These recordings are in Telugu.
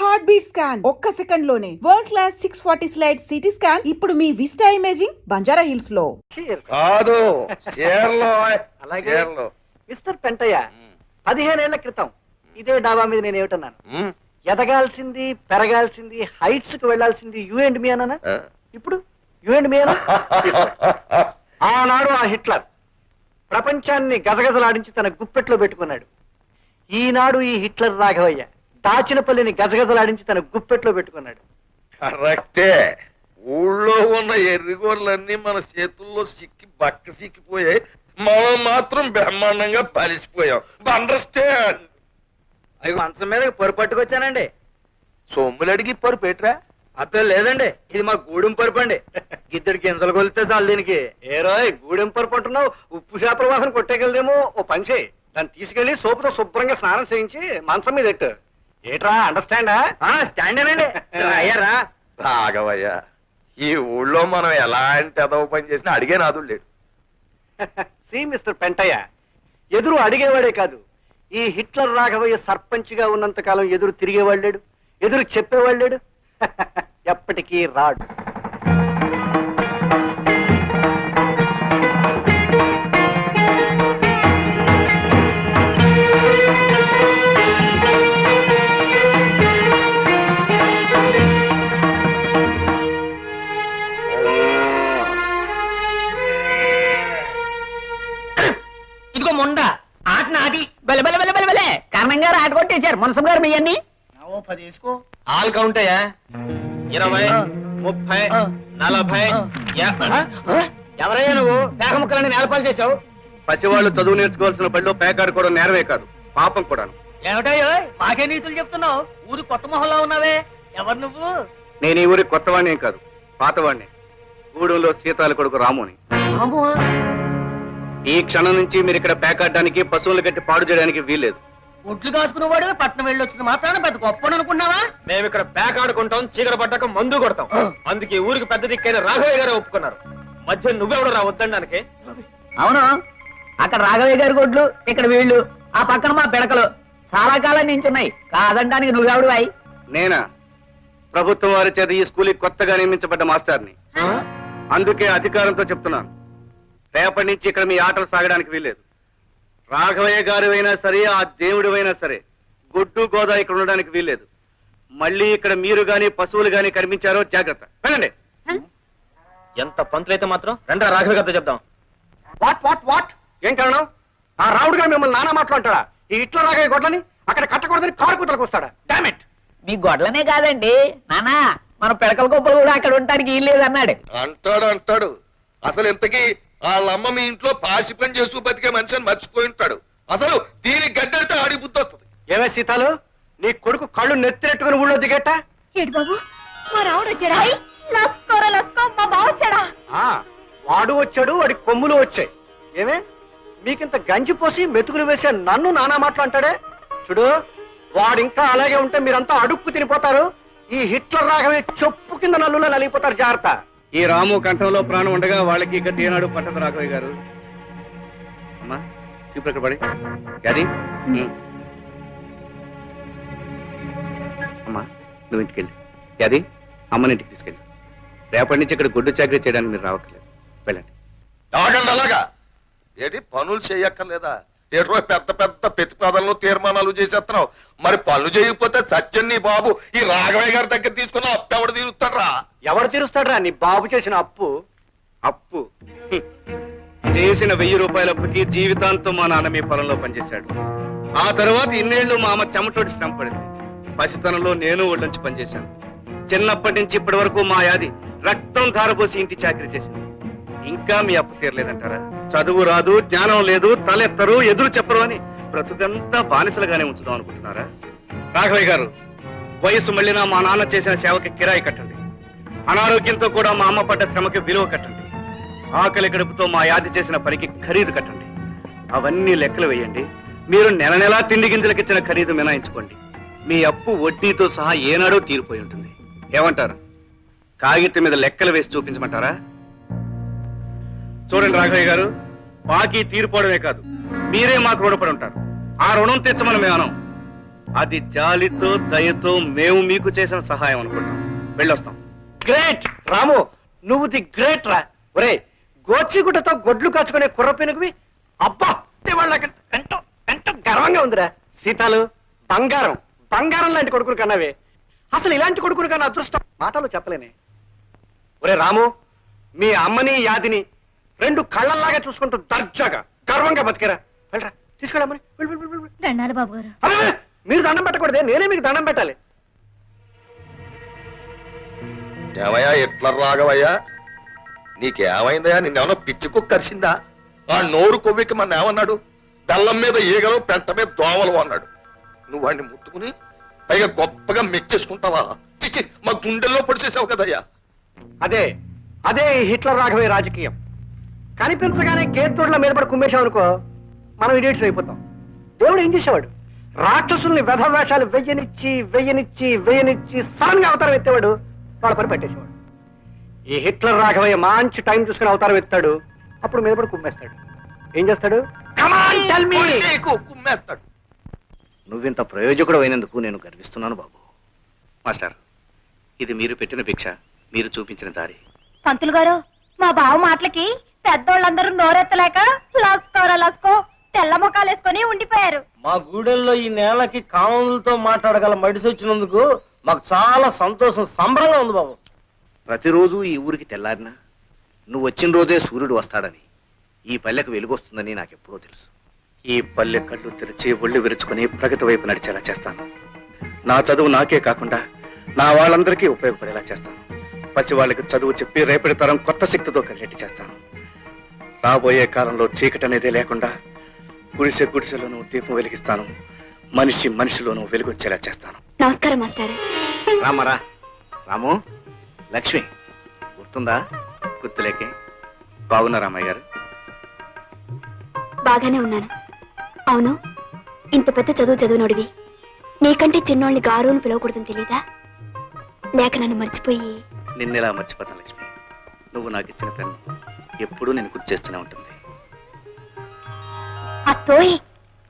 హార్ట్ బీట్ స్కాన్ ఒక్క సెకండ్ లోనే world class 640 slide CT scan ఇప్పుడు మీ విస్టా ఇమేజింగ్ బంజారా హిల్స్ లో. కాదు అలాగే చీరలో. మిస్టర్ పెంటయ్య 15 ఏళ్ల క్రితం ఇదే డాబా మీద నేను ఏమిటన్నాను? ఎదగాల్సింది పెరగాల్సింది హైట్స్ కు వెళ్లాల్సింది యూ అండ్ మీ అన్నానా? ఇప్పుడు యూ అండ్ మీ అనా? ఆనాడు ఆ హిట్లర్ ప్రపంచాన్ని గజగజలాడించి తన గుప్పెట్లో పెట్టుకున్నాడు. ఈనాడు ఈ హిట్లర్ రాఘవయ్య దాచినపల్లిని గజగజలాడించి తన గుప్పెట్లో పెట్టుకున్నాడు. కరెక్టే. ఊళ్ళో ఉన్న ఎర్రిగోర్లన్నీ మన చేతుల్లో సిక్కిపోయాయి. మనం మాత్రం బ్రహ్మాండంగా పలిసిపోయాం. అండర్స్టాండ్? అవి మంచం మీద పొరు పట్టుకొచ్చానండి. సొమ్ములు అడిగి పరుపు పెట్రా? అప్పే లేదండి, ఇది మా గూడెం పరుపు అండి. గిద్దెడికి గింజలు కొలితే చాలు దీనికి. ఏ రోయ్ గూడెం పరుపు అంటున్నావు? ఉప్పు చేపల వాసన కొట్టేకెళ్దేమో. ఓ పని చేయి, దాన్ని తీసుకెళ్లి సోపుతో శుభ్రంగా స్నానం చేయించి మంచం మీద ఎట్టు. ఏట్రా అండర్స్టాండా? స్టాండేనండి. అయ్యారా రాఘవయ్య, ఈ ఊళ్ళో మనం ఎలాంటి అదవ పని చేసినా అడిగే నాదుడు లేడు. సి మిస్టర్ పెంటయ్య, ఎదురు అడిగేవాడే కాదు, ఈ హిట్లర్ రాఘవయ్య సర్పంచ్ గా ఉన్నంత కాలం ఎదురు తిరిగేవాడు లేడు, ఎదురు చెప్పేవాడు లేడు. ఎప్పటికీ రాడు. ఇదిగో మొండ ఆట నాటి బెల బెల బెల బెల బెలే కారణం గారు ఆట కొట్టేశారు. మునసం గారు మీ అన్ని 10 వేసుకో. ఆల్ కౌంట్ అయ్యా 20 30 40 ఎవరయ్యా నువ్వు? పేక ముక్కలని నేలపాలు చేశావు. పసివాళ్ళు చదువు నేర్చుకోవాల్సిన బడిలో పేకాడుకోవడం నేరమే కాదు, పాపం కూడాను. ఏమిటయ్యో మాకే నీతులు చెప్తున్నావు? ఊరు కొత్త మొహంలో ఉన్నావే, ఎవరు నువ్వు? నేను ఈ ఊరి కొత్తవాణ్ణి ఏం కాదు, పాతవాణ్ణి. గూడెంలో సీతాల కొడుకు రాముని. ఈ క్షణం నుంచి మీరు ఇక్కడ పేకాడడానికి పశువులు కట్టి పాడు చేయడానికి వీల్లేదు. ఒడ్లు కాసుకునేవాడు పట్నం వెళ్ళొచ్చిన మాత్రాన పెద్ద గొప్ప అనుకున్నావా? మేము ఇక్కడ ప్యాక్ ఆడుకుంటాం, చీకటి పడ్డాక మందు కొడతాం. అందుకే ఊరికి పెద్ద దిక్కైన రాఘవయ్య గారు ఒప్పుకున్నారు. మధ్య నువ్వెవడు రా వద్దడానికి? అవును, అక్కడ రాఘవయ్య గారి గొడ్లు, ఇక్కడ వీళ్ళు, ఆ పక్కన మా పిడకలు చాలా కాలం నించున్నాయి. కాదనడానికి నువ్వెవడు అయి? నేనా? ప్రభుత్వం వారి చేత ఈ స్కూల్కి కొత్తగా నియమించబడ్డ మాస్టర్ని. అందుకే అధికారంతో చెప్తున్నాను, రేపటి నుంచి ఇక్కడ మీ ఆటలు సాగడానికి వీల్లేదు. రాఘవయ్య గారు అయినా సరే, ఆ దేవుడు అయినా సరే, గొడ్డు గోదా ఇక్కడ ఉండడానికి వీల్లేదు. మళ్ళీ ఇక్కడ మీరు గాని పశువులు గాని కనిపించారో జాగ్రత్త. వెళ్ళండి. ఎంత పంతులైతే మాత్రం రండి రాఘవయ్య గారితో చెప్దాం. What what what? ఏం కారణం? ఆ రావుడు గారు మిమ్మల్ని నానా మాట్లాడతాడా? ఈ ఇట్లా రాఘవయ్య గొడ్లని అక్కడ కట్టకూడదని కారు కుట్రకు వస్తాడా? డామిట్! మీ గొడ్లనే కాదండి నానా, మన పిడకల గొప్పలు కూడా అక్కడ ఉండటానికి వీల్లేదు అన్నాడు. అంటాడు. అసలు ఇంతకీ వాళ్ళమ్మ మీ ఇంట్లో పాసి పని చేస్తూ బతికే మనిషిని మర్చిపోయి ఉంటాడు. అసలు దీనికి గడ్డడితే ఆడి బుద్ధి వస్తుంది. ఏమే సీతాలు, నీ కొడుకు కళ్ళు నెత్తిరెట్టుకుని ఊళ్ళో దిగేట? ఏడు బాబు, మా రావుడు వచ్చాడా? లస్కోరా లస్కో, మా బావ వచ్చాడా? వాడు వచ్చాడు, వాడి కొమ్ములు వచ్చాయి. ఏమే మీకింత గంజి పోసి మెతుకులు వేసే నన్ను నానా మాట్లాంటాడే? చూడు, వాడు ఇంకా అలాగే ఉంటే మీరంతా అడుక్కు తినిపోతారు. ఈ హిట్లర్ రాఘవే చెప్పు కింద నల్లులో నలిగిపోతారు. జాగ్రత్త. ఈ రాము కంఠంలో ప్రాణం ఉండగా వాళ్ళకి ఇక తీనాడు పట్టదు రాఘవయ్య గారు. అమ్మా చూపు ఇక్కడ పడి గది. అమ్మా నువ్వు ఇంటికెళ్ళి గది అమ్మని ఇంటికి తీసుకెళ్ళి. రేపటి నుంచి ఇక్కడ గుడ్డు చాకరీ చేయడానికి మీరు రావట్లేదు. వెళ్ళండి. ఆగండి. అలాగా ఏంటి పనులు చేయక్కర్లేదా? ఏటో పెద్ద పెద్ద ప్రతిపాదనలు తీర్మానాలు చేసేస్తున్నావు. మరి పనులు చేయకపోతే సత్యం నీ బాబు ఈ రాఘవయ్య గారి దగ్గర తీసుకున్న అప్పు ఎవడు తీరుస్తాడ్రా? ఎవరు తీరుస్తాడ్రా నీ బాబు చేసిన అప్పు? అప్పు చేసిన 1000 రూపాయల అప్పుకి జీవితాంతం మా నాన్న మీ పొలంలో పనిచేశాడు. ఆ తర్వాత ఇన్నేళ్లు మా అమ్మ చెమటోటి శ్రమ పడింది. పసితనంలో నేను ఒళ్ళొంచి పనిచేశాను. చిన్నప్పటి నుంచి ఇప్పటి వరకు మా యాది రక్తం ధారపోసి ఇంటి చాకరీ చేసింది. ఇంకా మీ అప్పు తీరలేదంటారా? చదువు రాదు, జ్ఞానం లేదు, తలెత్తరు, ఎదురు చెప్పరు అని బ్రతుకంతా బానిసలుగానే ఉంచుదాం అనుకుంటున్నారా? రాఘవయ్య గారు, వయసు మళ్ళినా మా నాన్న చేసిన సేవకి కిరాయి కట్టండి. అనారోగ్యంతో కూడా మా అమ్మ పడ్డ శ్రమకి విలువ కట్టండి. ఆకలి గడుపుతో మా యాది చేసిన పనికి ఖరీదు కట్టండి. అవన్నీ లెక్కలు వేయండి. మీరు నెల నెలా తిండి గింజలకిచ్చిన ఖరీదు మినాయించుకోండి. మీ అప్పు వడ్డీతో సహా ఏనాడో తీరిపోయి ఉంటుంది. ఏమంటారు? కాగితం మీద లెక్కలు వేసి చూపించమంటారా? చూడండి రాఘవయ్య గారు, బాకీ తీరిపోవడమే కాదు, మీరే మాకు రుణపడి ఉంటారు. ఆ రుణం తెచ్చమని మేము అనం. అది జాలితో దయతో మేము మీకు చేసిన సహాయం అనుకుంటాం. వెళ్ళొస్తాం. గ్రేట్ రాము, నువ్వు ది గ్రేట్ రా. ఒరే, గోచిగుడ్డతో గొడ్లు కాచుకునే కుర్ర పెనుగువి. అబ్బా, వాళ్ళకి ఎంతో ఎంతో గర్వంగా ఉందిరా. సీతాలు, బంగారం బంగారం లాంటి కొడుకులు కన్నావే. అసలు ఇలాంటి కొడుకులు కన్నా అదృష్టం మాటలు చెప్పలేనే. ఒరే రాము, మీ అమ్మని యాదిని రెండు కళ్ళల్లాగా చూసుకుంటూ దర్జాగా గర్వంగా బతికేరా. వెళ్ళరా, తీసుకెళ్ళమని. దండాలు బాబు గారు. అబ్బే, మీరు దండం పెట్టకూడదే, నేనే మీకు దండం పెట్టాలి. ఏమయ్యా ఎట్లా రాఘవయ్యా, నీకేమైందయ్యా? నిన్నేమన్నా పిచ్చి కుక్క కరిసిందా? ఆ నోరు కొవ్వికి మన ఏమన్నాడు? బెల్లం మీద ఈగలు, పెంట మీద దోమలు అన్నాడు. నువ్వు వాడిని ముట్టుకుని పైగా గొప్పగా మెచ్చేసుకుంటావా? చిచ్చి, మా గుండెల్లో పొడిచేసావు కదయ్యా. అదే అదే ఈ హిట్లర్ రాఘవయ్య రాజకీయం. కనిపించగానే గేదోడ్ల మీద పడి కుమ్మేశాం అనుకో, మనం ఇడియట్స్ అయిపోతాం. దేవుడు ఏం చేసేవాడు? రాక్షసుల్ని వెధవేషాలు వెయ్యనిచ్చి సడన్ గా అవతారం ఎత్తేవాడు, వాళ్ళ పని పెట్టేసేవాడు. ఈ హిట్లర్ రాఘవయ్య మంచి టైం చూసుకుని అవతారం ఎత్తాడు, అప్పుడు మీద పడి కుమ్మేస్తాడు. ఏం చేస్తాడు? Come on, tell me. పొడిచేయకు, కుమ్మేస్తాడు. నువ్వింత ప్రయోజకుడు అయినందుకు నేను గర్విస్తున్నాను బాబు. మాస్టర్, ఇది మీరు పెట్టిన భిక్ష, మీరు చూపించిన దారి. పంతులు గారు, మా బావ మాటలకి పెద్దోళ్ళందరూ నోరెత్తలేక లస్కో తెల్ల ముఖాలు వేసుకొని ఉండిపోయారు. మా గూడెల్లో ఈ నేలకి కాములతో మాట్లాడగల మడిసి వచ్చినందుకు మాకు చాలా సంతోషం, సంబరంగా ఉంది బాబు. ప్రతిరోజు ఈ ఊరికి తెల్లారినా నువ్వు వచ్చిన రోజే సూర్యుడు వస్తాడని, ఈ పల్లెకు వెలుగొస్తుందని నాకెప్పుడో తెలుసు. ఈ పల్లె కళ్ళు తెరిచి ఒళ్ళు విరుచుకుని ప్రగతి వైపు నడిచేలా చేస్తాను. నా చదువు నాకే కాకుండా నా వాళ్ళందరికీ ఉపయోగపడేలా చేస్తాను. పసి వాళ్ళకి చదువు చెప్పి రేపటి తరం కొత్త శక్తితో కలిగేట్టు చేస్తాను. రాబోయే కాలంలో చీకటి అనేది లేకుండా గుడిసెలోనూ దీపం వెలిగిస్తాను. మనిషి మనిషిలోనూ వెలుగొచ్చేలా చేస్తాను. నమస్కారం మాస్టర్. రామరా, రాము, లక్ష్మి గుర్తుందా? గుర్తులేకే. బాగున్నా రామయ్య గారు? బాగానే ఉన్నాను. అవును, ఇంత పెద్ద చదివినోడివి నీకంటే చిన్నోళ్ళని గారుని పిలవకూడదని తెలీదా? లేక నన్ను మర్చిపోయి? నిన్నెలా మర్చిపోతాను లక్ష్మి. నువ్వు నాకు ఇచ్చిన పెన్ను ఎప్పుడూ నేను గుర్తు చేస్తూనే ఉంటుంది. అత్తోయ్,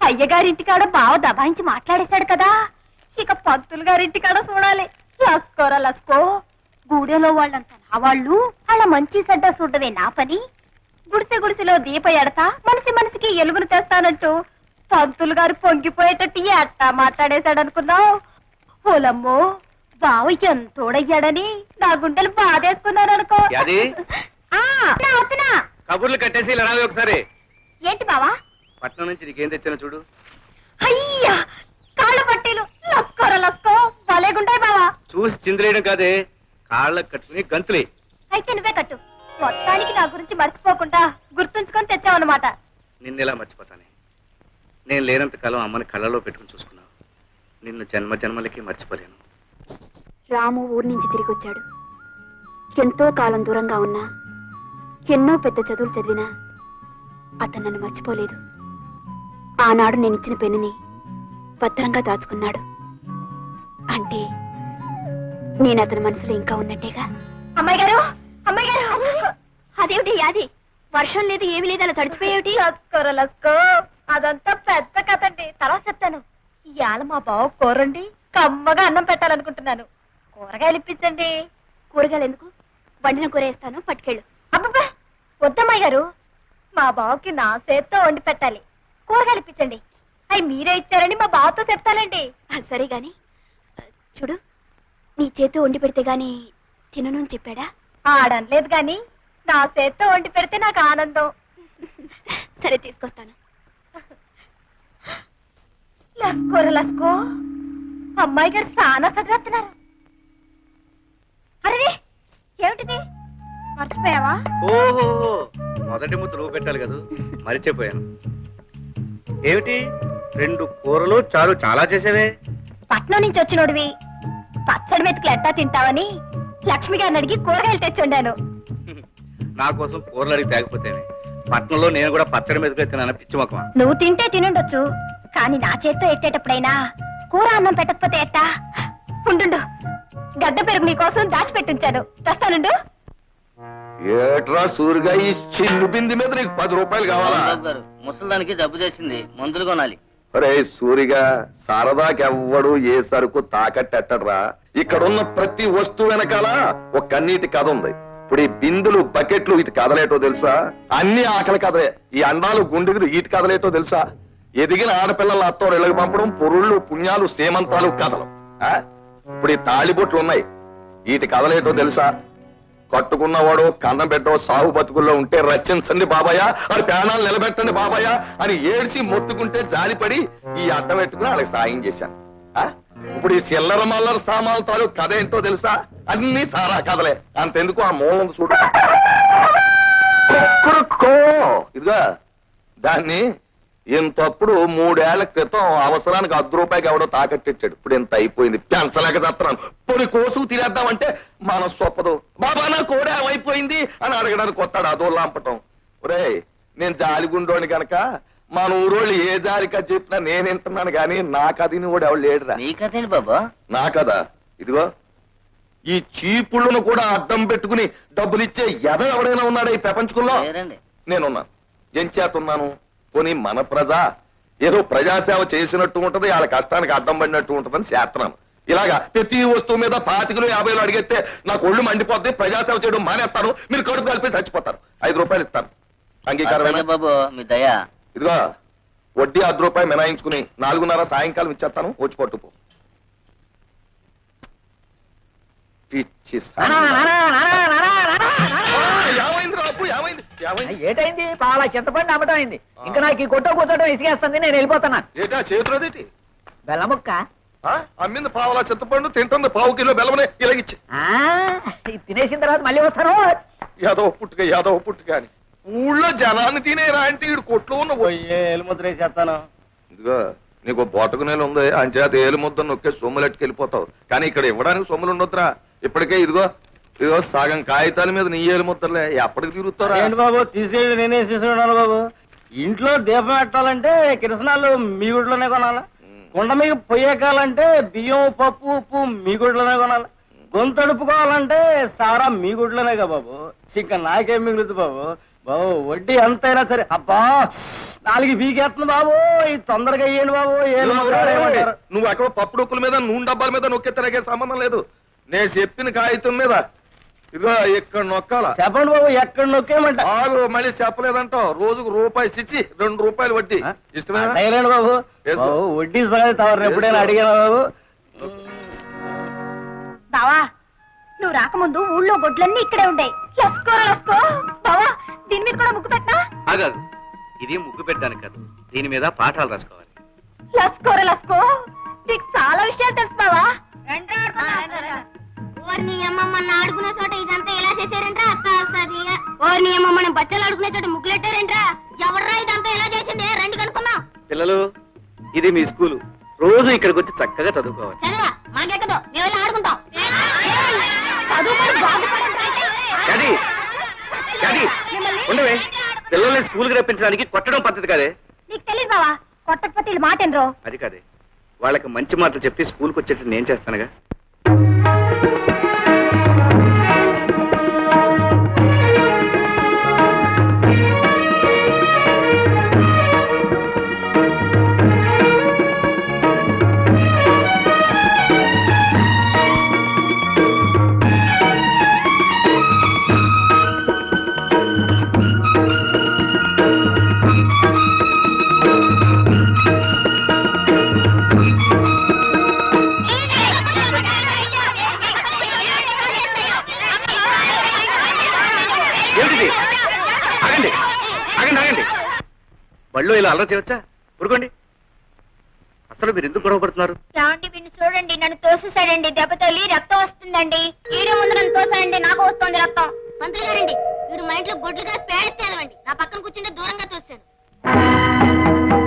అయ్యగారింటికాడ బావ దబాయించి మాట్లాడేశాడు కదా, ఇక పంతులు గారింటికాడ చూడాలి. లస్కో గూడెలో వాళ్ళంతా నా వాళ్ళు, అలా మంచి చెడ్డ చూడవే నా పని. గుడిసెలో దీప ఎడతా మనిషికి ఎలుగును తెస్తానంటూ పంతులు గారు పొంగిపోయేటట్టు ఎట్టా మాట్లాడేశాడు అనుకున్నావు? ఓలమ్మో, బావ ఎంతోడయ్యాడని నా గుండెలు బాధేసుకున్నాను అనుకో. యాది? అవుతున్నా. కబుర్లు కట్టేసి ఇలా రావే ఒకసారి. ఏంటి బావా? పట్నం నుంచి నీకేం తెచ్చానో చూడు. అయ్యా, కాళ్ళ పట్టీలు లస్కో భలేగుంటాయి బావా. చూసి చిందిరేయడం కాదే, కాళ్ళకు కట్టుకుని గంతులే. అయితే నువ్వే కట్టు. మొత్తానికి నా గురించి మర్చిపోకుండా గుర్తుంచుకొని తెచ్చావన్నమాట. నిన్నెలా మర్చిపోతానే? నేను లేనంత కాలం అమ్మని కళ్ళలో పెట్టుకుని చూసుకున్నావు. నిన్ను జన్మ జన్మలకి మర్చిపోలేను. రాము ఊరి నుంచి తిరిగి వచ్చాడు. ఎంతో కాలం దూరంగా ఉన్నా, ఎన్నో పెద్ద చదువులు చదివినా అతను నన్ను మర్చిపోలేదు. ఆనాడు నేను ఇచ్చిన పెన్నుని భద్రంగా దాచుకున్నాడు. అంటే నేను అతని మనసులో ఇంకా ఉన్నట్టేగా. అమ్మాయి గారు, అదేమిటి యాది? వర్షం లేదు, ఏమి లేదు, అలా తడిచిపోయేమిటి? లస్కో అదంతా పెద్ద కథండి, తర్వాత చెప్తాను. ఇవాళ మా బావ కూరండి కమ్మగా అన్నం పెట్టాలనుకుంటున్నాను. కూరగాయలు ఇప్పించండి. కూరగాయలు ఎందుకు? వండిన కూర వేస్తాను, పట్టుకెళ్ళు. అబ్బబ్బా, వద్దమ్మాయి గారు, మా బావకి నా చేత్తో వండి పెట్టాలి. కూరగాయలు ఇప్పించండి. అవి మీరే ఇచ్చారని మా బావతో చెప్తానండి. సరే గాని చూడు, నీ చేత్తో వండి పెడితే గాని తినను అని చెప్పాడా? ఆడనలేదు గాని నా చేత్తో వండి పెడితే నాకు ఆనందం. సరే, తీసుకొస్తాను. లస్కో, అమ్మాయి గారు చాలా చదివేస్తున్నారు. అరే, ఏమిటిది? మర్చిపోయావా? ఓహో, మొదటి ముద్ద నువ్వు పెట్టాలి కదా, మరిచిపోయాను. ఏమిటి 2 కూరలు చారు చాలా చేసేవే? పట్నం నుంచి వచ్చినోడివి పచ్చడి మెతుకులు ఎట్టా తింటావని లక్ష్మి గారిని అడిగి కూరగాయలు తెచ్చుండాను. నా కోసం కూరలు అడిగి తేకపోతేనే. పట్నంలో నేను కూడా పచ్చడి మీద తిన్నాను, పిచ్చి మొక్కమా. నువ్వు తింటే తినుండొచ్చు, కానీ నా చేత్తో ఎట్టేటప్పుడైనా కూర అన్నం పెట్టకపోతే ఎట్టా? ఉండు, గడ్డ పెరుగు నీకోసం దాచిపెట్టించాను, తెస్తానుండు. ఏట్రా సూరిగా, ఈ చిన్ను బింది మీద నీకు 10 రూపాయలు కావాలా? ముసలిదానికి జబ్బు చేసింది, మందులు కొనాలి. రే సూరిగా సరదాకెవ్వడు ఏ సరుకు తాకట్టెట్టడ్రా. ఇక్కడున్న ప్రతి వస్తువు వెనకాల ఒక కన్నీటి కథ ఉంది. ఇప్పుడు ఈ బిందులు బకెట్లు ఇటు కదలేటో తెలుసా? అన్ని ఆకలి కథలే. ఈ అండాలు గుండెలు ఇటు కదలేటో తెలుసా? ఎదిగిన ఆడపిల్లల అత్తో ఇళ్ళకి పంపడం, పొరుళ్ళు పుణ్యాలు సేమంతాలు కథలు. ఇప్పుడు ఈ తాళిబొట్లు ఉన్నాయి, వీటి కదలేటో తెలుసా? కట్టుకున్నవాడు కన్నం పెట్టో సాగు బతుకుల్లో ఉంటే రచించండి బాబాయ్, అది ప్రాణాలు నిలబెట్టండి బాబాయ్ అని ఏడ్చి మొత్తుకుంటే జాలిపడి ఈ అడ్డం పెట్టుకుని వాళ్ళకి సాయం చేశాను. ఇప్పుడు ఈ చిల్లర మల్లర సామాన్ల తాలూకు కథ ఏంటో తెలుసా? అన్ని సారా కథలే. అంతెందుకు ఆ మూలం చూడు, ఇదిగా దాన్ని ఇంతప్పుడు 3 ఏళ్ల క్రితం అవసరానికి ₹10 ఎవడో తాకట్టిచ్చాడు. ఇప్పుడు ఇంత అయిపోయింది, పెంచలేక చేస్తున్నాను. పొడి కోసు తినేద్దామంటే మనసు ఒప్పదు. బాబా నా కోడే అయిపోయింది అని అడగడానికి వస్తాడు, అదో లాంపటం. ఒరే నేను జాలిగుండోని గనక మన ఊరోళ్ళు ఏ జాలికా చెప్పినా నేను వింటున్నాను గాని నా కథని కూడా ఎవడు లేడురా. నీ కథేంటి బాబా? నా కదా ఇదిగో ఈ చీపుళ్ళను కూడా అడ్డం పెట్టుకుని డబ్బులిచ్చే ఎద ఎవడైనా ఉన్నాడా ఈ ప్రపంచంలో? నేనున్నాను. ఏం చేతున్నాను? పోనీ మన ప్రజ ఏదో ప్రజాసేవ చేసినట్టు ఉంటది, వాళ్ళ కష్టానికి అడ్డం పడినట్టు ఉంటదని చేస్తున్నాను. ఇలాగా ప్రతి వస్తువు మీద 25 50 అడిగితే నాకు ఒళ్ళు మండిపోద్ది, ప్రజాసేవ చేయడం మానేస్తాను, మీరు కడుపు కలిపి చచ్చిపోతారు. ₹5 ఇస్తాను. అంగీకారమేనా బాబు మీ దయ. ఇదిగో వడ్డీ ₹10 మినాయించుకుని 4:30 సాయంకాలం ఇచ్చేస్తాను, వచ్చి పట్టుపో. పిచ్చి ఏటైంది? పాల చింతపండు అమ్మటం అయింది. ఇంకా నాకు ఈ కొట్ట కూర్చోటం ఇసుకేస్తుంది, నేను వెళ్ళిపోతున్నాను. ఏటా చేతులదేటి? బెల్లముక్క అమ్మింది పావులా చింతపండు, తింటుంది పావు కిలో బెల్లమనే ఇలాగిచ్చి. ఇది తినేసిన తర్వాత మళ్ళీ వస్తాను. యాదవ పుట్టుక అని ఊళ్ళో జనాన్ని తినేరా అంటే ఈడు కొట్లో ఉన్న ఎలుముద్ర వేసేస్తాను. ఇదిగో నీకు బోటకు నేలు ఉంది, అంచేత ఏలు ముద్ద నొక్కే సొమ్ములెట్టుకు వెళ్ళిపోతావు. కానీ ఇక్కడ ఇవ్వడానికి సొమ్ములు ఉండొద్దురా. ఇప్పటికే ఇదిగో సగం కాగితాల మీద నీ ఏలు ముద్దలే, ఎప్పటికి తిరుగుతారా? ఏంటి బాబు తీసేది నేనే చేసేవాడు బాబు. ఇంట్లో దీపం పెట్టాలంటే కిరసనాలు మీ గుడిలోనే కొనాలి, కుండ మీకు పొయ్యకాలంటే బియ్యం పప్పు ఉప్పు మీ గుడిలోనే కొనాలి, గొంతు అడుపుకోవాలంటే సారా మీ గుడిలోనేగా బాబు. ఇంకా నాకేం మిగులుతుంది బాబు? బాబు వడ్డీ ఎంతైనా సరే అబ్బా 4 బీకేస్తుంది బాబు. ఇది తొందరగా అయ్యండి బాబు. నువ్వు అక్కడ పప్పు డొక్కుల మీద నూనె డబ్బాల మీద నొక్కెత్తరాగే సంబంధం లేదు. నేను చెప్పిన కాగితం మీద ఇదిగో ఇక్కడ నొక్కాలా. చెప్పండి బాబు ఎక్కడ నొక్కేయమంట? మళ్ళీ చెప్పలేదంటావు. రోజుకు ₹1 ఇచ్చి ₹2 వడ్డీ ఇష్టమేనా బాబు? వడ్డీ తవరు ఎప్పుడైనా అడిగాను బాబు. బావా నువ్వు రాకముందు ఊళ్ళో గొడ్లన్నీ ఇక్కడే ఉంటాయి. లస్కో బావా దీని మీద కూడా ముగ్గు పెట్టా? ఆగాదు, ఇది ముగ్గు పెట్టడానికి కాదు, దీని మీద పాఠాలు రాసుకోవాలి. లస్కో నీకు చాలా విషయాలు తెలుసు బావా. ఓర్ని అమ్మమ్మని ఆడుకునే చోట ఇదంతా ఎలా చేశారంట్రా? అక్క వస్తుంది. ఓర్ని అమ్మమ్మని బచ్చలు ఆడుకునే చోట ముగ్గులెట్టారంట్రా? ఎవర్రా ఇదంతా ఎలా చేసింది? రండి కనుక్కుందాం. పిల్లలు ఇది మీ స్కూలు, రోజు ఇక్కడికి వచ్చి చక్కగా చదువుకోవాలి. చదవా మాకెక్కదు, మేము వెళ్ళి ఆడుకుంటాం. ఉండవే, పిల్లల్ని స్కూల్కి రప్పించడానికి కొట్టడం పద్ధతి కాదే. నీకు తెలియదు బావా, కొట్టకపోతే మాట ఎనరో. అది కాదే, వాళ్ళకి మంచి మాటలు చెప్పి స్కూల్కి వచ్చేట్టు నేను చేస్తానుగా. బళ్ళు ఇలా అల్లరి చేయవచ్చా? ఊరుకోండి. అసలు మీరు ఎందుకు గొడవ పడుతున్నారు? ఏమండి వీడిని చూడండి, నన్ను తోసేసాడండి. దెబ్బ తల్లి రక్తం వస్తుందండి. ఈడే ముందు నన్ను తోసాడండి, నాకు వస్తుంది రక్తం. మంత్రి గారండి వీడు మా ఇంట్లో గొడ్లు కాసి పేడెత్తేదవండి. నా పక్కన కూర్చుంటే దూరంగా తోస్తాడు.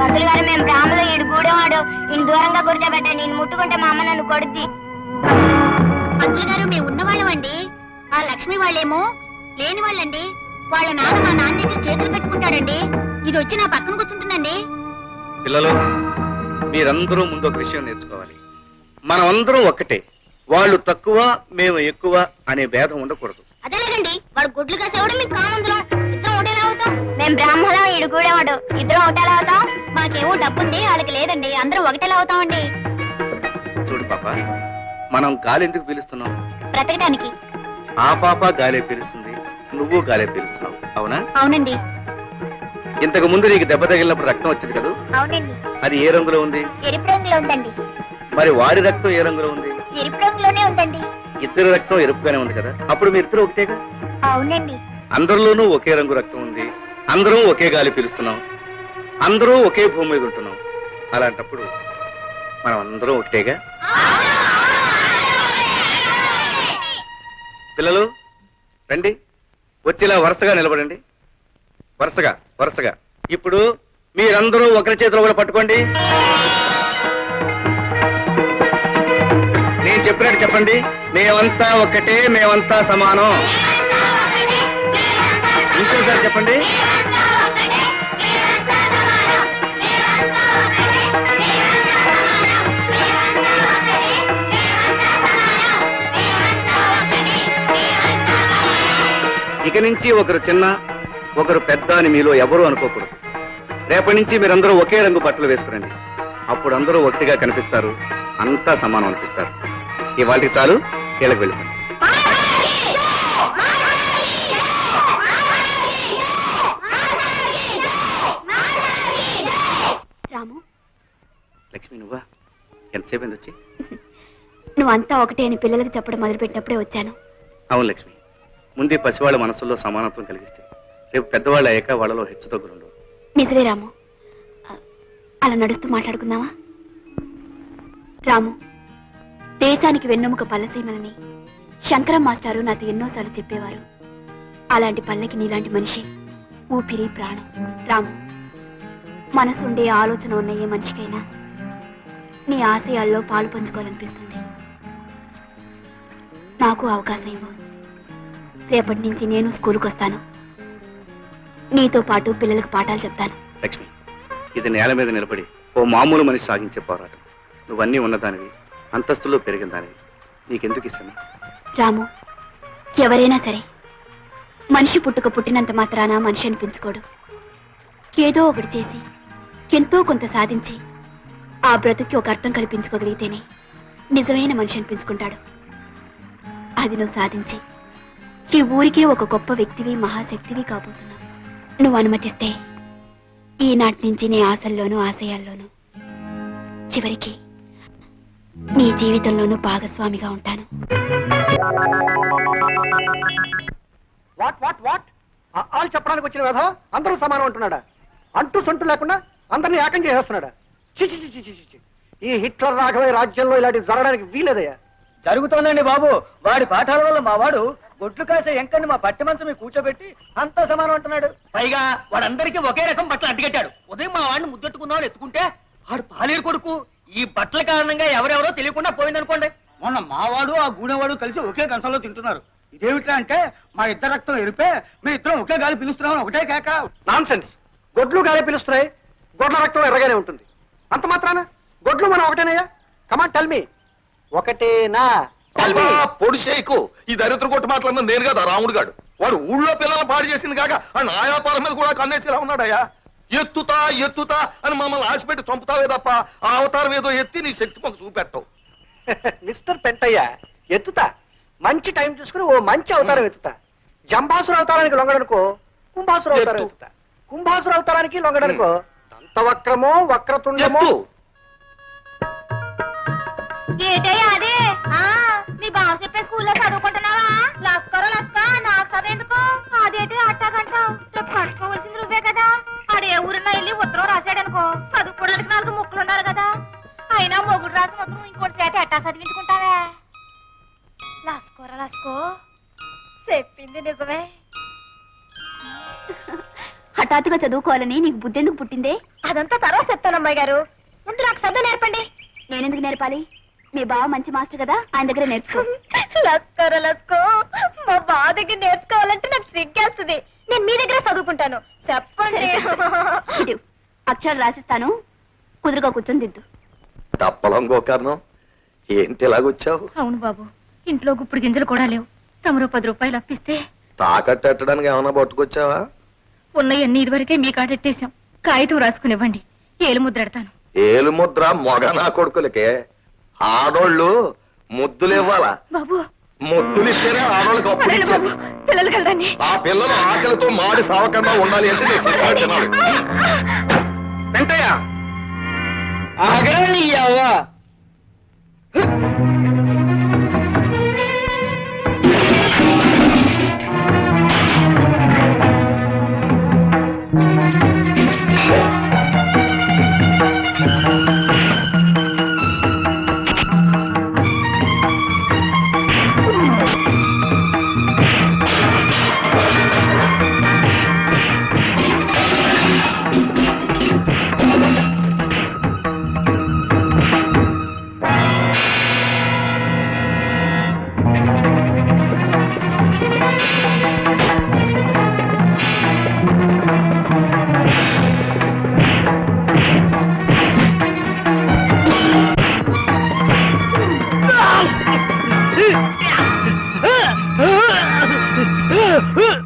మంత్రులు గారు మేము బ్రాహ్మలు, ఈడు గూడెవాడు. ఈయన దూరంగా కూర్చోబెట్టండి, నేను ముట్టుకుంటే మా అమ్మ నన్ను కొడుద్ది. మంత్రులు గారు మేము ఉన్నవాళ్ళమండి. ఆ లక్ష్మి వాళ్ళేమో లేని వాళ్ళండి. వాళ్ళ నాన్న మా నాన్న దగ్గర చేతులు కట్టుకుంటాడండి. ఇది వచ్చి నా పక్కన కూర్చుంటుందండి. పిల్లలు మీరందరూ ముందు ఒక విషయం నేర్చుకోవాలి. మనం అందరం ఒక్కటే, వాళ్ళు తక్కువ మేము ఎక్కువ అనే భేదం ఉండకూడదు. అదేలేదండి వాడు గుడ్లు కాసేవాడు మీకు కామందులో ఇద్దరం ఒకటేలా అవుతాం. మేము బ్రాహ్మణం ఈడు గూడెవాడు ఇద్దరు ఒకటేలా అవుతాం మాకేమో డబ్బుంది వాళ్ళకి లేదండి అందరూ ఒకటేలా అవుతామండి చూడు పాప, మనం గాలి ఎందుకు పీలుస్తున్నాం? బ్రతకడానికి. ఆ పాప గాలే పీలుస్తుంది, నువ్వు గాలే పీలుస్తున్నావు, అవునా? అవునండి. ఇంతకు ముందు నీకు దెబ్బ తగిలినప్పుడు రక్తం వచ్చింది కదా, అవునండి. అది ఏ రంగులో ఉంది? ఎరుపు రంగులో ఉందండి. మరి వాడి రక్తం ఏ రంగులో ఉంది? ఎరుపు రంగులోనే ఉందండి. ఇద్దరు రక్తం ఎరుపుగానే ఉంది కదా, అప్పుడు మీ ఇద్దరు ఒకటేగా? అవునండి. అందరిలోనూ ఒకే రంగు రక్తం ఉంది, అందరం ఒకే గాలి పీలుస్తున్నాం, అందరూ ఒకే భూమి మీద ఉంటున్నాం. అలాంటప్పుడు మనం అందరం ఒకటేగా? పిల్లలు రండి, వచ్చేలా వరుసగా నిలబడండి. వరుసగా వరుసగా. ఇప్పుడు మీరందరూ ఒకరి చేతిలో కూడా పట్టుకోండి. నేను చెప్పినట్టు చెప్పండి. మేమంతా ఒక్కటే, మేమంతా సమానం. ఇంకోసారి చెప్పండి. ఇక నుంచి ఒకరు చిన్న ఒకరు పెద్ద అని మీలో ఎవరూ అనుకోకూడదు. రేపటి నుంచి మీరందరూ ఒకే రంగు బట్టలు వేసుకురండి. అప్పుడు అందరూ ఒకటిగా కనిపిస్తారు, అంతా సమానం అనిపిస్తారు. ఇవాళకి చాలు, కీళ్ళకి వెళ్ళిపోండి. రాము, లక్ష్మి నువ్వా? ఎంతసేపు అయింది వచ్చి? నువ్వంతా ఒకటే అని పిల్లలకు చెప్పడం మొదలుపెట్టినప్పుడే వచ్చాను. అవును లక్ష్మి, ముందే పసివాళ్ళ మనసుల్లో సమానత్వం కలిగిస్తే రేపు పెద్దవాళ్ళు అయ్యాక వాళ్ళలో హెచ్చుతగ్గులుండవు. నిజమే రాము. అలా నడుస్తూ మాట్లాడుకుందామా? రాము, దేశానికి వెన్నెముక పల్లసీమలని శంకరం మాస్టారు నాతో ఎన్నోసార్లు చెప్పేవారు. అలాంటి పల్లెకి నీలాంటి మనిషి ఊపిరి ప్రాణం. రాము, మనసుండే ఆలోచన ఉన్న ఏ మనిషికైనా నీ ఆశయాల్లో పాలు పంచుకోవాలనిపిస్తుంది. నాకు అవకాశం ఇవ్వు. రేపటి నుంచి నేను స్కూల్కి వస్తాను. నీతో పాటు పిల్లలకు పాఠాలు చెప్తాను. లక్ష్మి, ఇది నేల మీద నిలబడి ఓ మామూలు మనిషి సాగించే పోరాటం. నువ్వన్నీ ఉన్నదానివి, అంతస్తులో పెరిగిన దానివి. నీకెందుకు ఇష్టమే? రాము, ఎవరైనా సరే మనిషి పుట్టినంత మాత్రాన మనిషి అనిపించుకోడు. ఏదో ఒకటి చేసి ఎంతో కొంత సాధించి ఆ బ్రతుకి ఒక అర్థం కల్పించుకోగలిగితేనే నిజమైన మనిషి అనిపించుకుంటాడు. అది నువ్వు సాధించి ఈ ఊరికే ఒక గొప్ప వ్యక్తివి, మహాశక్తివి కాబోతున్నావు. నువ్వు అనుమతిస్తే ఈనాటి నుంచి నీ ఆశల్లోనూ ఆశయాల్లోనూ చివరికి నీ జీవితంలోనూ భాగస్వామిగా ఉంటాను. వాట్ వాట్ వాట్ ఆలు చెప్పడానికి వచ్చిన వేధ అందరూ సమానం అంటున్నాడా? అంటూ సొంటు లేకుండా అందరినీ ఏకం చేసేస్తున్నాడా? చిచి చిచి చిచి చి. ఈ హిట్లర్ రాఘవయ్య రాజ్యంలో ఇలాంటివి జరగడానికి వీలేదయ్యా. జరుగుతోందండి బాబు. వాడి పాఠాల వల్ల మా వాడు గొడ్లు కాసే ఎంకని మా పట్టి మంచం మీద కూర్చోబెట్టి అంతా సమానం అంటున్నాడు. పైగా వాడందరికీ ఒకే రకం బట్టలు అడ్డుకట్టాడు. ఉదయం మా వాడిని ముద్దెట్టుకుందామని ఎత్తుకుంటే వాడు పాలేరు కొడుకు. ఈ బట్టల కారణంగా ఎవరెవరో తెలియకుండా పోయిందనుకోండి. మొన్న మావాడు ఆ గూడెవాడు కలిసి ఒకే కంచంలో తింటున్నారు. ఇదేమిటా అంటే మా ఇద్దరు రక్తం ఎరిపే, మీ ఇద్దరం ఒకే గాలి పిలుస్తున్నామని ఒకటే కేక. Nonsense. గొడ్లు గాలి పిలుస్తున్నాయి, గొడ్ల రక్తం ఎర్రగానే ఉంటుంది. అంత మాత్రాన గొడ్లు మనం ఒకటేనయ్యా? కమాన్ టెల్ మీ, ఒకటేనా? పొడి చేయకు. ఈ దరిద్ర కొట్టు మాట్లాడిన నేను కదా రాముడు గాడు. వాడు ఊళ్ళో పిల్లలు పాడు చేసింది కాక ఆ నాయాపాల మీద కూడా కన్నేసిలా ఉన్నాడయ్యా. ఎత్తుతా ఎత్తుతా అని మమ్మల్ని ఆశపెట్టి చంపుతావే తప్ప ఆ అవతారం ఏదో ఎత్తి నీ శక్తి మాకు చూపెట్టవు. మిస్టర్ పెంటయ్య, ఎత్తుతా. మంచి టైం చూసుకుని ఓ మంచి అవతారం ఎత్తుతా. జంబాసుర అవతారానికి లొంగడనుకో కుంభాసుర అవతారం ఎత్తుతా. కుంభాసుర అవతారానికి లొంగడనుకో దంతవక్రమో వక్రతుండమో. ఏటయ్యా అదే? మీ బావ చెప్పే స్కూల్లో చదువుకుంటున్నావా? లస్కరో లస్క, నాకు చదువుఎందుకు? అదేంటి అట్టాగంటావు? రేపు కట్టుకోవాల్సింది నువ్వే కదా. ఆడే ఊరినా వెళ్ళి ఉత్తరం రాశాడనుకో, చదువుకోవడానికి 4 ముక్కలు ఉండాలి కదా. అయినా మొగుడు రాసిన ఉత్తరం ఇంకోటి చేత ఎట్టా చదివించుకుంటావే? లస్కోరా లస్కో, చెప్పింది నిజమే. హఠాత్తుగా చదువుకోవాలని నీకు బుద్ధి ఎందుకు పుట్టిందే? అదంతా తర్వాత చెప్తాను అమ్మాయి గారు. ముందు నాకు చదువు నేర్పండి. నేనెందుకు నేర్పాలి? మీ బావ మంచి మాస్టర్ కదా, ఆయన దగ్గర నేర్చుకో. లస్కోరా లస్కో, మా బావ దగ్గర నేర్చుకోవాలంటే నాకు సిగ్గేస్తుంది. నేను మీ దగ్గర చదువుకుంటాను. చెప్పండి. ఇటు, అక్షరాలు రాసిస్తాను, కుదురుగా కూర్చొని దిద్దు. తప్పలం గోకర్ణం, ఏంటి ఇలాగొచ్చావు? అవును బాబు, ఇంట్లో గుప్పుడు గింజలు కూడా లేవు. తమరు 10 రూపాయలు అప్పిస్తే తాకట్టడానికి ఏమన్నా పట్టుకొచ్చావా? ఉన్నయన్నీ ఇదివరకే మీ కాడెట్టేశాం. కాగితం రాసుకునివ్వండి, ఏలు ముద్రెడతాను. ఏలు ముద్ర మొగ నా కొడుకులకే. ఆడోళ్ళు ముద్దులు ఇవ్వాలా? బాబు ముద్దులు ఇస్తేనే ఆడోళ్ళకి అప్పుడు పదండి బాబు, ఇచ్చేది. పిల్లలు కలదండి. ఆ పిల్లలు ఆకలితో మాడి సావకుండా ఉండాలి అంటే నేను సినిమా తినాలి. వెంటయ్య ఆగరాని అవ్వా.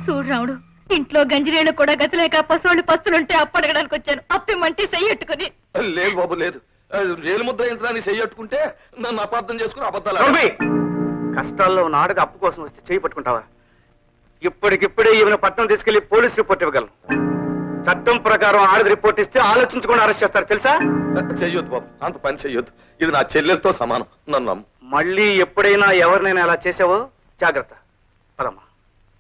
చూడు రాముడు, ఇంట్లో గంజిరేళ్ళు కూడా గతిలేక పశువులు పస్తులుంటే అప్పడగడానికి వచ్చాను. అప్పిమంటే చెయ్యట్టుకుని. లేదు బాబు లేదు. ఏలు ముద్ర వేయించడానికి చెయ్యట్టుకుంటే నన్ను అపార్థం చేసుకుని అబద్ధాలు నోర్మి! కష్టాల్లో ఉన్న ఆడది అప్పు కోసం వస్తే చేయి పట్టుకుంటావా? ఇప్పటికిప్పుడే ఈమెను పట్టణం తీసుకెళ్లి పోలీస్ రిపోర్ట్ ఇవ్వగలను. చట్టం ప్రకారం ఆడది రిపోర్ట్ ఇస్తే ఆలోచించకుండా అరెస్ట్ చేస్తారు తెలుసా? చెయ్యొద్దు బాబు, అంత పని చెయ్యొద్దు. ఇది నా చెల్లెలతో సమానం, నన్ను నమ్ము. మళ్ళీ ఎప్పుడైనా ఎవరినైనా అలా చేసావో జాగ్రత్త. పదమ్మా.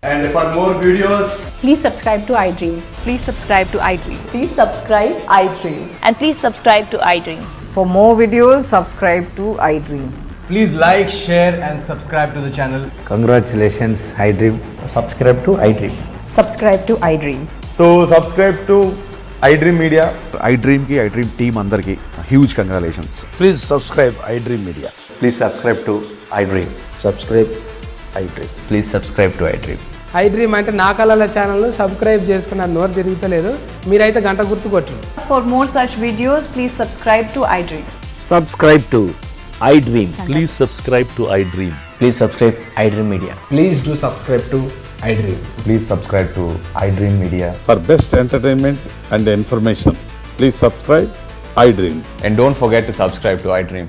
And for more videos, Please subscribe to iDream. Please subscribe to iDream. Please subscribe iDream. And please subscribe to iDream. For more videos, subscribe to iDream. please like, share and subscribe to the channel. Congratulations, iDream. Subscribe to iDream. Subscribe to iDream. So subscribe to iDream Media. iDream ki iDream team andarki huge congratulations. Please subscribe iDream Media. Please subscribe to iDream. Subscribe iDream. Please subscribe to iDream. iDream అంటే నా కళల ఛానల్ను సబ్స్క్రైబ్ చేసుకున్న నోరు తిరుగుతలేదు. మీరైతే గంట గుర్తు కొట్టండి. For more such videos, please subscribe to iDream. Subscribe to iDream. Please subscribe to iDream. Please subscribe iDream Media. Please do subscribe to iDream. Please subscribe to iDream Media. For best entertainment and information, please subscribe iDream. And don't forget to subscribe to iDream.